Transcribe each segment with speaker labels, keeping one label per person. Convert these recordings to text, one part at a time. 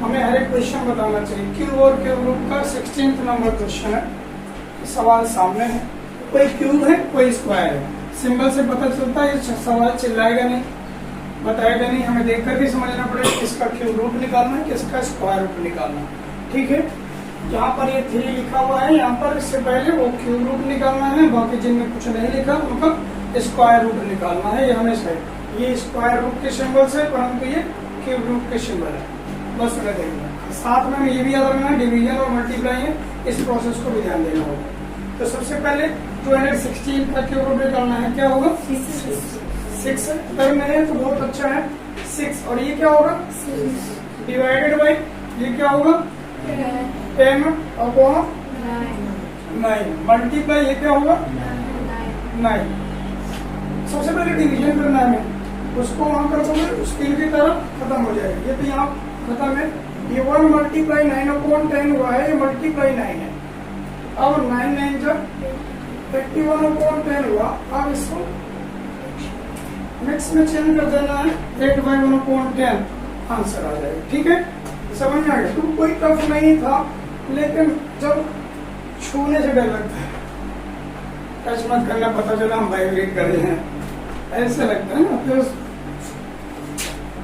Speaker 1: हमें हर एक क्वेश्चन बताना चाहिए। क्यूब और क्यूब रूट का 16th नंबर क्वेश्चन है, सवाल सामने है। कोई क्यूब है कोई स्क्वायर है, सिंबल से पता चलता है। ये सवाल चिल्लाएगा नहीं, बताएगा नहीं, हमें देख करके समझना पड़ेगा किसका क्यूब रूट निकालना है, किसका स्क्वायर रूट निकालना है। ठीक है, जहाँ पर ये 3 लिखा हुआ है यहाँ पर इससे पहले वो क्यूब रूट निकालना है, बाकी जिनमें कुछ नहीं लिखा उनका स्क्वायर रूट निकालना है। ये हमेशा ये स्क्वायर रूट के सिंबल से, परंतु ये क्यूब रूट के सिंबल है, बस उन्हें देखना। साथ में हमें ये भी याद रखना है डिवीजन और मल्टीप्लाई है, इस प्रोसेस को भी ध्यान देना होगा। तो सबसे पहले 216 का क्यूब रूट निकालना है, क्या होगा 6 अगर में है तो बहुत अच्छा है 6, और ये क्या होगा डिवाइडेड बाई ये क्या होगा 10 अपॉन 9 मल्टीप्लाई ये क्या होगा 9। सबसे पहले डिवीजन करना है, उसको वहां कर दोगे उसकी की तरफ खत्म हो जाएगा। ये तो यहाँ खत्म है, ये 1 मल्टीप्लाई 9 अपॉन 10 हुआ है, ये मल्टीप्लाई 9 है। अब 9 9 जब 81 अपॉन 10 हुआ, अब इसको मिक्स में चेंज कर देना है, 8/1 अपॉन 10 आंसर आ जाएगा। ठीक है, समझ में आ गया। तो कोई टफ नहीं था, लेकिन जब छूने से डर लगता है, टच मत करना, पता चला हम वाइब्रेट कर रहे हैं, ऐसा लगता है ना, फिर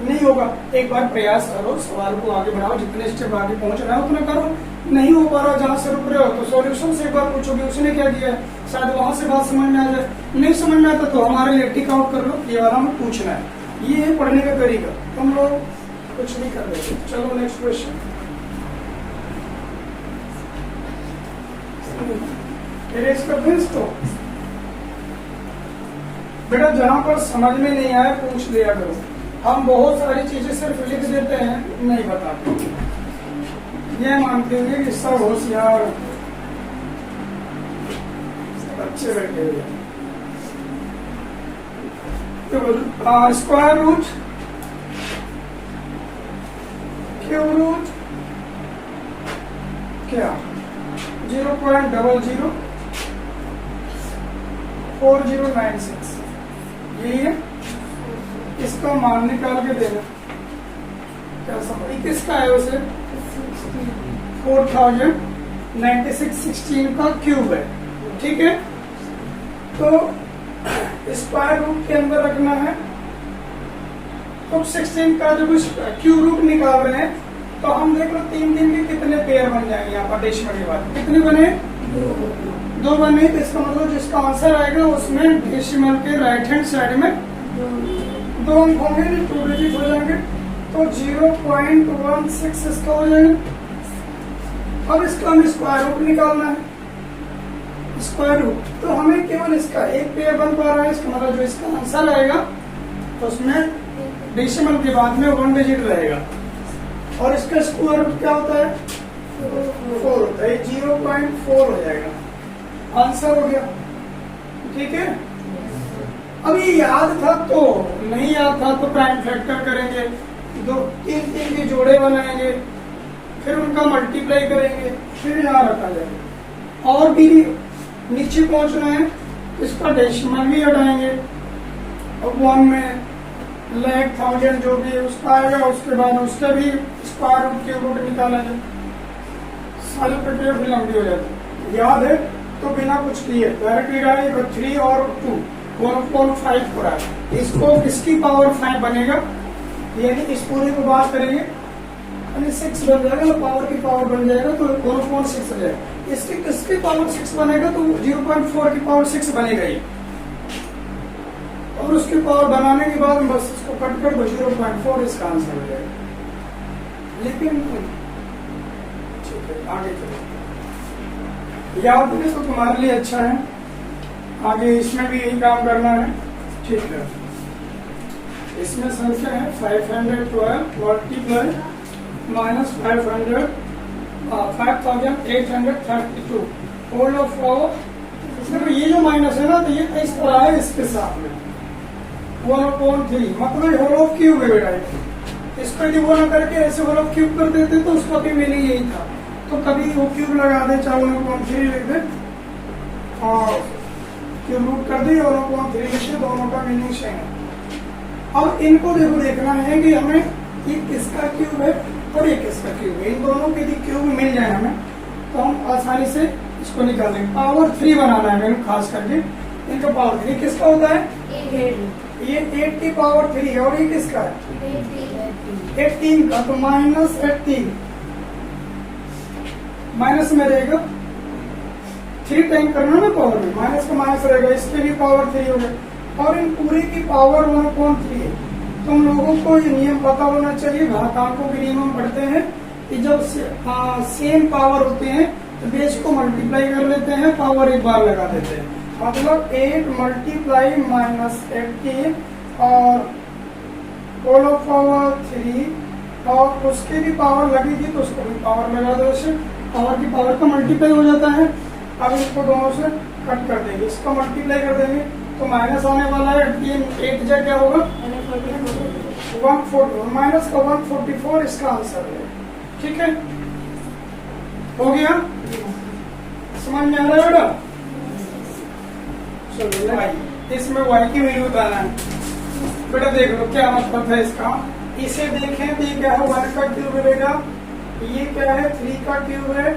Speaker 1: नहीं होगा। एक बार प्रयास करो, सवाल को आगे बढ़ाओ, जितने स्टेप आगे पहुंच रहा है उतना करो। नहीं हो पा रहा जहां से रुक रहे हो तो सॉल्यूशन से एक बार पूछोगे उसने क्या किया है, शायद वहां से बात समझ में आ जाए। नहीं समझ में आता तो हमारे लिए टिक आउट कर लो, ये वाला हमें पूछना है। ये है पढ़ने का तरीका, तुम लोग कुछ नहीं कर रहे। चलो नेक्स्ट क्वेश्चन, इरेज कर दो इसको। बेटा जहां पर समझ में नहीं आया पूछ लिया करो। हम बहुत सारी चीजें सिर्फ लिख देते हैं, नहीं बताते। ये मानते हैं कि सब होशियार अच्छे बैठे हुए। तो स्क्वायर रूट क्यूब रूट क्या 0.004096 यही है। इसका मान निकाल के देना, क्या समझ किसका है उसे 4096 का क्यूब है। ठीक है, तो स्क्वायर रूट के अंदर रखना है। तो 16 का जब क्यूब रूट निकाल रहे हैं तो हम देख लो 3 के कितने पेयर बन जाएंगे। यहाँ पर डेसिमल के बाद कितने बने 2 बने, तो इसका मतलब जिसका आंसर आएगा उसमें डेसिमल के राइट हैंड साइड में 2 अंक होंगे, 2 डिजिट हो जाएंगे। तो 0.16 इसका हो जाएगा। अब इसका हमें स्क्वायर रूट निकालना है। स्क्वायर रूट तो हमें केवल इसका एक पेयर बन पा रहा है, इसका मतलब जो इसका आंसर आएगा तो उसमें डेसिमल के बाद में 1 डिजिट रहेगा। और इसका स्क्वायर रूट क्या होता है 4 होता है, 0.4 हो जाएगा, आंसर हो गया। ठीक है, अभी याद था तो नहीं याद था तो प्राइम फैक्टर करेंगे, 2 3 के जोड़े बनाएंगे, फिर उनका मल्टीप्लाई करेंगे, फिर यहाँ रखा जाएगा। और भी नीचे पहुंचना है, इसका डेसिमल भी हटाएंगे और 1 में लाख 1000 जो भी उसका आएगा, उसके बाद उसका भी स्क्वायर रूट के रूट निकालेंगे। सारी प्रक्रिया भी लंबी हो जाती है। याद है तो बिना कुछ किए डायरेक्ट 3 और 2 1/5 हो रहा है, इसको किसकी पावर 5 बनेगा, यानी इस पूरे को बात करेंगे यानी 6 बन जाएगा, तो पावर की पावर बन जाएगा तो 1/6 हो जाएगा। इसकी किसकी पावर 6 बनेगा तो 0.4 की पावर 6 बनेगा ये, और उसकी पावर बनाने के बाद बस इसको कट कर दो 0.4 इसका आंसर हो जाएगा। लेकिन ठीक है आगे चलो, याद है तो तुम्हारे लिए अच्छा है, आगे इसमें भी यही काम करना है। ठीक है, इसमें संख्या है 512 multiply minus 500 5832 whole of power. ये जो माइनस है ना तो ये इस तरह है, इसके साथ में 1/3 मतलब होल ऑफ क्यूब है बेटा। इसको यदि वो ना करके ऐसे होल ऑफ क्यूब कर देते तो उसका भी मीनिंग यही था। तो कभी वो क्यूब लगा दे, चाहे 1/3 लिख दे और क्यूब रूट कर दे और 1/3 लिख दे, दोनों का मीनिंग सेम है। अब इनको देखो देखना है कि हमें ये किसका क्यूब है, और एक इसका क्यूब है। इन दोनों के यदि क्यूब मिल जाए हमें तो हम आसानी से इसको निकाल देंगे। पावर 3 बनाना है हमें खास करके। इनका पावर 3 किसका होता है? ये 8 की पावर 3 है और ये किसका है? 18 का। तो -18 माइनस में रहेगा 3 टाइम करना ना पावर में, माइनस का माइनस रहेगा, इसके भी पावर 3 हो गया और इन पूरे की पावर 1/3 है। तुम लोगों को ये नियम पता होना चाहिए, घातांकों के नियम हम पढ़ते हैं कि जब सेम पावर होते हैं तो बेस को मल्टीप्लाई कर लेते हैं, पावर एक बार लगा देते हैं। मतलब 8 मल्टीप्लाई -18 और होल पावर 3 और उसके भी पावर लगेगी तो उसको भी पावर लगा दो। इससे पावर की पावर का मल्टीप्लाई हो जाता है। अब इसको दोनों से कट कर देंगे, इसको मल्टीप्लाई कर देंगे तो माइनस आने वाला है। 8 जा क्या होगा? 140 माइनस का 144 इसका आंसर है। ठीक है, हो गया? समझ में आ रहा है बेटा? चलो y, इसमें y की वैल्यू बताना है बेटा। देख लो क्या मतलब है इसका। इसे देखें तो ये क्या है? 1 का क्यूब रहेगा, ये क्या है? 3 का क्यूब है,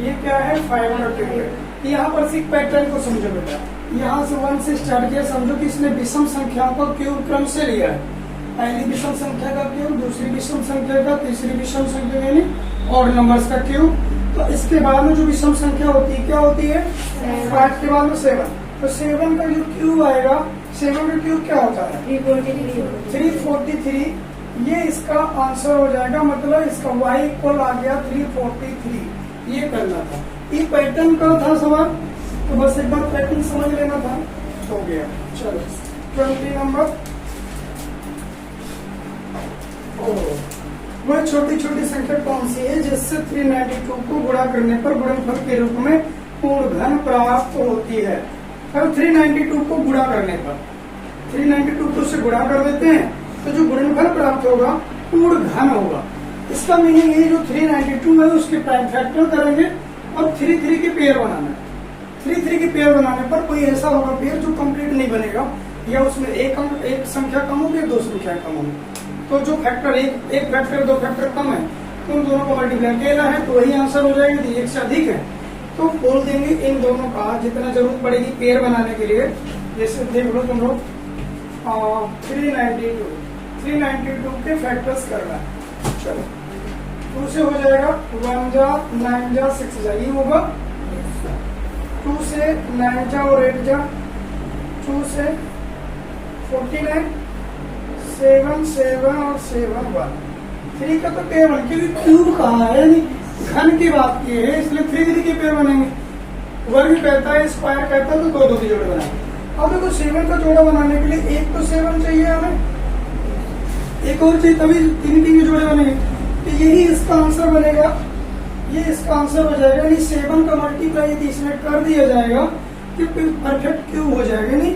Speaker 1: ये क्या है? 5 का क्यूब है। यहाँ पर सिर्फ पैटर्न को समझो बेटा। यहाँ से 1 से स्टार्ट किया, समझो कि इसने विषम संख्याओं का क्यूब क्रम से लिया है। पहली विषम संख्या का क्यूब, दूसरी विषम संख्या का, तीसरी विषम संख्या यानी ऑड नंबर्स का क्यूब। तो इसके बाद में जो विषम संख्या होती है क्या होती है? 5 के बाद में 7। तो 7 का जो क्यूब आएगा, 7 का क्यूब क्या होता है? 343। ये इसका आंसर हो जाएगा। मतलब इसका y इक्वल आ गया 343। ये करना था, ये पैटर्न का था सवाल, तो बस एक बार पैटर्न समझ लेना था, हो गया। चलो 20 नंबर। वह छोटी छोटी संख्या कौन सी है जिससे 392 को गुणा करने पर गुणनफल के रूप में पूर्ण घन प्राप्त होती है? अब 392 को गुणा करने पर 392 को से गुणा कर देते हैं तो जो गुणनफल प्राप्त होगा पूर्ण घन होगा। इसका मीनिंग ये जो 392 है उसके प्राइम फैक्टर करेंगे और 3 के पेयर बनाना है। 3 के पेयर बनाने पर कोई ऐसा होगा पेयर जो कंप्लीट नहीं बनेगा, या उसमें एक संख्या कम होगी, 2 संख्या कम होगी। तो जो फैक्टर एक फैक्टर 2 फैक्टर कम है तो उन दोनों को मल्टीप्लाई करना है तो वही आंसर हो जाएगा। यदि 1 से अधिक है तो बोल देंगे इन दोनों का जितना जरूरत पड़ेगी पेयर बनाने के लिए। जैसे देख लो तुम लोग 392 के फैक्टर्स करना है। चलो 2 से हो जाएगा 1 जा 9 जा 6 जा, ये होगा 2 से 9 जा और 8 जा, 2 से 49, 7 7 और 7 1। 3 का तो पेयर बन, क्योंकि क्यूब कहा है यानी घन की बात की है, इसलिए 3 के पेयर बनेंगे। वर्ग कहता है, स्क्वायर कहता है तो 2 के जोड़े बनाएंगे। अब देखो 7 का जोड़ा बनाने के लिए एक तो 7 चाहिए हमें, एक और चाहिए, तभी 3 के जोड़े बनेंगे। तो यही इसका आंसर बनेगा, ये इसका आंसर हो जाएगा। यानी 7 का मल्टीप्लाई यदि इसमें कर दिया जाएगा तो परफेक्ट क्यूब हो जाएगा, यानी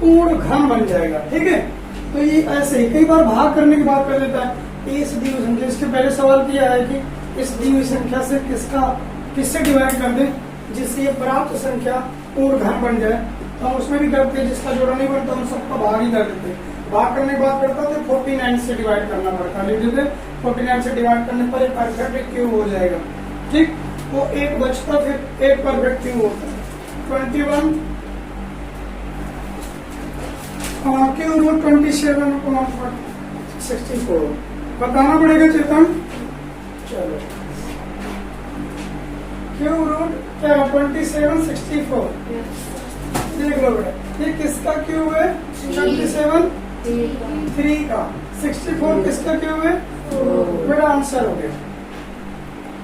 Speaker 1: पूर्ण घन बन जाएगा। ठीक है, तो ये ऐसे ही कई बार भाग करने की बात कर लेता है। इस दी हुई संख्या, इसके पहले सवाल किया है कि इस दी हुई संख्या से किससे डिवाइड कर दे जिससे ये प्राप्त संख्या पूर्ण घन बन जाए। तो हम उसमें भी करते हैं, जिसका जोड़ा नहीं बनता हम सबका भाग ही कर देते हैं। भाग करने की बात करता तो 49 से डिवाइड करना पड़ता है, लेकिन 49 से डिवाइड करने पर एक परफेक्ट क्यूब हो जाएगा। ठीक, वो एक बचता फिर एक परफेक्ट क्यूब होता है। 21 क्यूब रूट 27/64 बताना पड़ेगा चेतन। चलो क्यूब रूट क्या 27/64 देख लो बेटा, ये किसका क्यूब है? 27 3 का। 64 किसका क्यूब है? मेरा आंसर हो गया।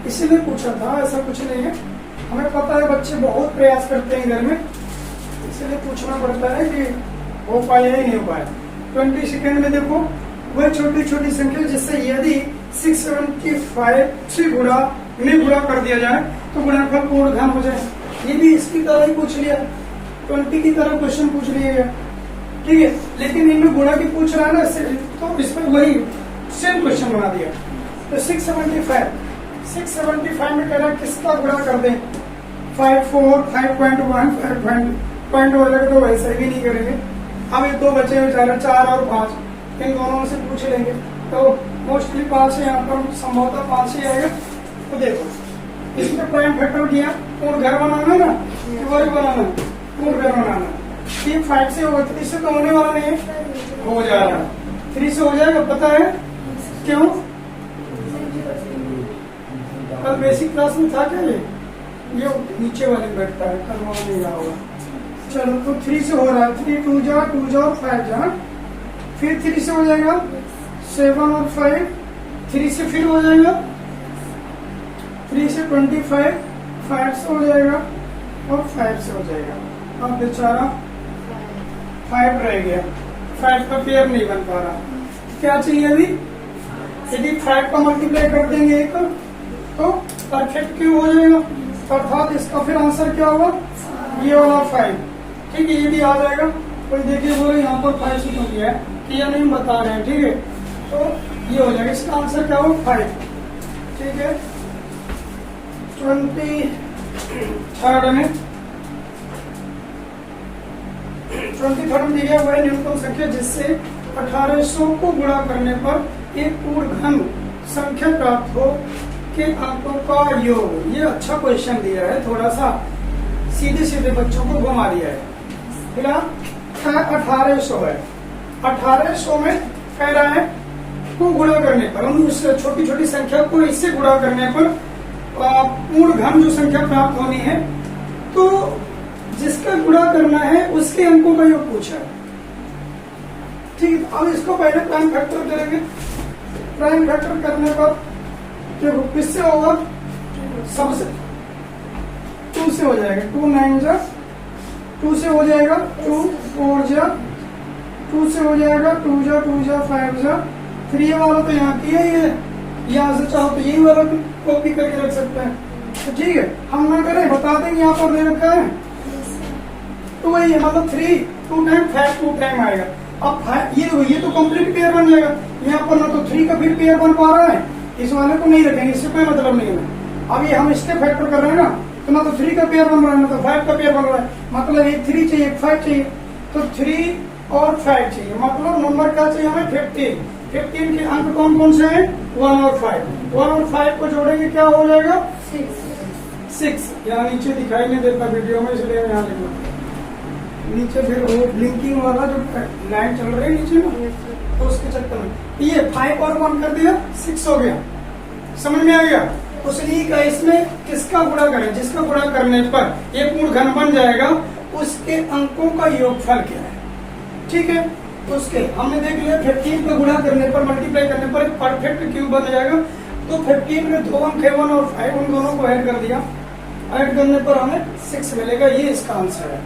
Speaker 1: इसीलिए पूछा था, ऐसा कुछ नहीं है। हमें पता है बच्चे बहुत प्रयास करते हैं घर में, इसीलिए पूछना पड़ता है कि हो पाए या नहीं हो पाए। 20 सेकेंड में देखो वह छोटी छोटी संख्या जिससे यदि 675 से गुणा कर दिया जाए तो गुणनफल पूर्ण घन हो जाए। ये भी इसकी तरह ही पूछ लिया, 20 की तरह क्वेश्चन पूछ लिया गया। ठीक है, लेकिन इनमें गुणा की पूछ रहा है ना, तो इसमें वही सेम क्वेश्चन बना दिया। तो 675 में कह रहा है किसका गुणा कर दें? 5 4 5.1 5.1 हो जाएगा, तो वैसे भी नहीं करेंगे। अब ये 2 बचे बेचारे 4 और 5, इन दोनों से पूछ लेंगे। तो मोस्टली 5 है, यहाँ पर संभवतः 5 ही आएगा। तो देखो इसमें प्राइम फैक्टर दिया, पूर्ण घर बनाना है ना, वही बनाना है, पूर्ण घर बनाना है। ये 5 से होगा, 3 से तो होने वाला नहीं है, हो जाएगा 3 से हो जाएगा। पता है क्यों? कल बेसिक क्लास में था क्या ये नीचे वाले में बैठता है, कल वहां नहीं रहा होगा। चलो तो 3 से हो रहा है, 3 2 जा 2 जा और 5 जा, फिर 3 से हो जाएगा 7 और 5, 3 से फिर हो जाएगा 3 से 25, 5 से हो जाएगा और 5 से हो जाएगा। अब बेचारा 5 रह गया, 5 का पेयर नहीं बन पा रहा। क्या चाहिए अभी? यदि 5 का मल्टीप्लाई कर देंगे एक तो परफेक्ट क्यों हो जाएगा, अर्थात इसका फिर आंसर क्या होगा, ये वाला 5। ठीक है, ये भी आ जाएगा। कोई देखिए बोले यहाँ पर 5 से क्यों दिया है, कि या नहीं बता रहे हैं। ठीक है, तो ये हो जाएगा, इसका आंसर क्या होगा 5। ठीक है, 23rd में 23rd में दिया वह न्यूनतम संख्या जिससे 1800 को गुणा करने पर एक पूर्ण घन संख्या प्राप्त हो के अंकों का योग। ये अच्छा क्वेश्चन दिया है, थोड़ा सा सीधे सीधे बच्चों को घुमा दिया है। फिलहाल 1800 है, 1800 में कह रहा है को गुणा करने पर, हम उस छोटी छोटी संख्या को इससे गुणा करने पर पूर्ण घन जो संख्या प्राप्त होनी है, तो जिसका गुणा करना है उसके अंकों का योग पूछा है। ठीक है, अब इसको पहले प्राइम फैक्टर करेंगे। प्राइम फैक्टर करने पर देखो किससे होगा, सबसे 2 से हो जाएगा, 2 9 जा 2 से हो जाएगा, 2 4 जा 2 से हो जाएगा, 2 जा 5 जा। फिर ये वाला तो यहाँ की है, ये यहाँ से चाहो तो यही वाला कॉपी करके रख सकते हैं। तो ठीक है, हम ना करें, बता देंगे यहाँ पर दे रखा है। तो वही है, मतलब 3 2 टाइम 5 2 टाइम आएगा। अब ये तो कंप्लीट पेयर बन जाएगा। यहाँ पर ना तो 3 का फिर पेयर बन पा रहा है, इस वाले को नहीं रखेंगे, इससे कोई मतलब नहीं है। अब ये हम इसके फैक्टर कर रहे हैं ना, तो ना तो 3 का पेयर बन रहा है ना तो 5 का पेयर बन रहा है, मतलब एक 3 चाहिए एक 5 चाहिए, तो 3 और 5 चाहिए, मतलब नंबर क्या चाहिए हमें 15। 15 के अंक कौन कौन से हैं, 1 और 5। 1 और 5 को जोड़ेंगे क्या हो जाएगा 6। यहाँ नीचे दिखाई नहीं देता वीडियो में, इसलिए यहाँ लिखा नीचे। फिर वो ब्लिंकिंग वाला जो लाइन चल रही है नीचे में, तो उसके चक्कर में ये 5 और 1 कर दिया 6 हो गया। समझ में आ गया? उसलिए का इसमें किसका गुणा करें, जिसका गुणा करने पर एक पूर्ण घन बन जाएगा, उसके अंकों का योगफल क्या है। ठीक है, तो उसके हमने देख लिया 15 का गुणा करने पर, मल्टीप्लाई करने पर एक परफेक्ट क्यूब बन जाएगा। तो 15 में 2 अंक है, 1 और 5, उन दोनों को ऐड कर दिया, ऐड करने पर हमें 6 मिलेगा। ये इसका आंसर है।